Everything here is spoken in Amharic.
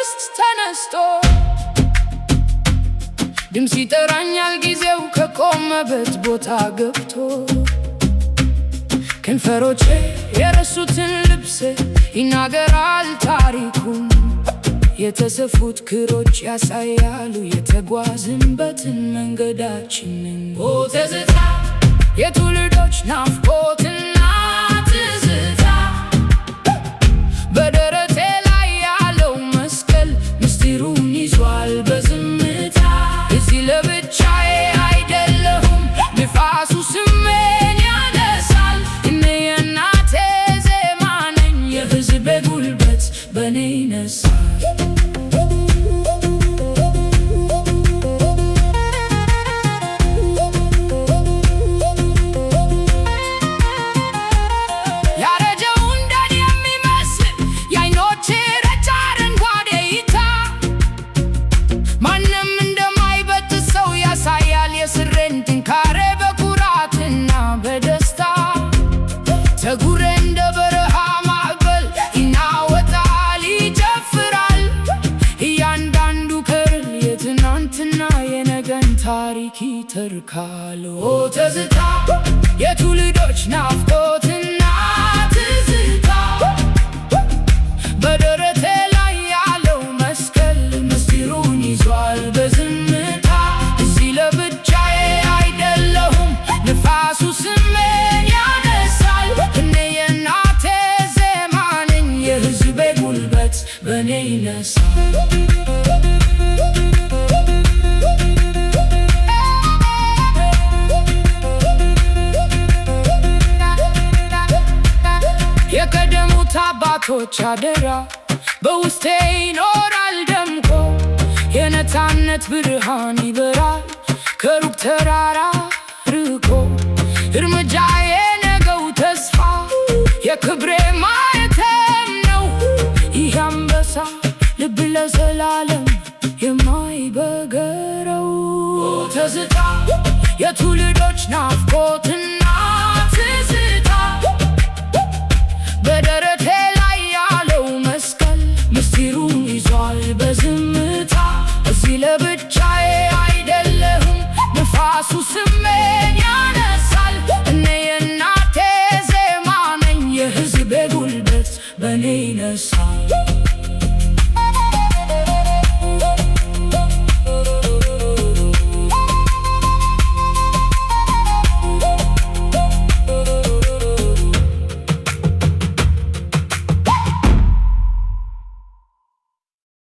ማግስት ተነስቶ ድምፅ ይጠራኛል ጊዜው ከቆመበት ቦታ ገብቶ ከንፈሮቼ የረሱትን ልብስ ይናገራል ታሪኩን የተሰፉት ክሮች ያሳያሉ የተጓዝንበትን መንገዳችንን ኦ ትዝታ የትውልዶች ናፍቆትና ትዝታ በደረቴ ላይ ያለው መስቀል ምስጢሩን ይዟል በዝምታ እዚህ ለብቻዬ አይደለሁም ንፋሱ ስሜን ያነሳል እኔ የእናቴ ዜማ ነኝ የሕዝቤ ጉልበት በእኔ ይነሳል ፀጉሬ እንደ በረሃ ማዕበል ይናወጣል ይጨፍራል እያንዳንዱ ከርል የትናንትና የነገን ታሪክ ይተርካል ኦ ትዝታ የትውልዶች ናፍቆትና ትዝታ በደረቴ ላይ ያለው መስቀል ምስጢሩን ይዟል በዝምታ እዚህ ለብቻዬ አይደለሁም ንፋሱ ስሜን ያነሳል እኔ የእናቴ ዜማ ነኝ የሕዝቤ ጉልበት በእኔ ይነሳል የቀደሙት አባቶች አደራ በውስጤ ይኖራል ደምቆ የነፃነት ብርሃን ይበራል ከሩቅ ተራራ ርቆ እርምጃዬ ነገው ተስፋ የክብሬ ማየተም ነው ይህ አንበሳ ልብ ለዘላለም የማይበገረው ትዝታ የትውልዶች ናፍቆትን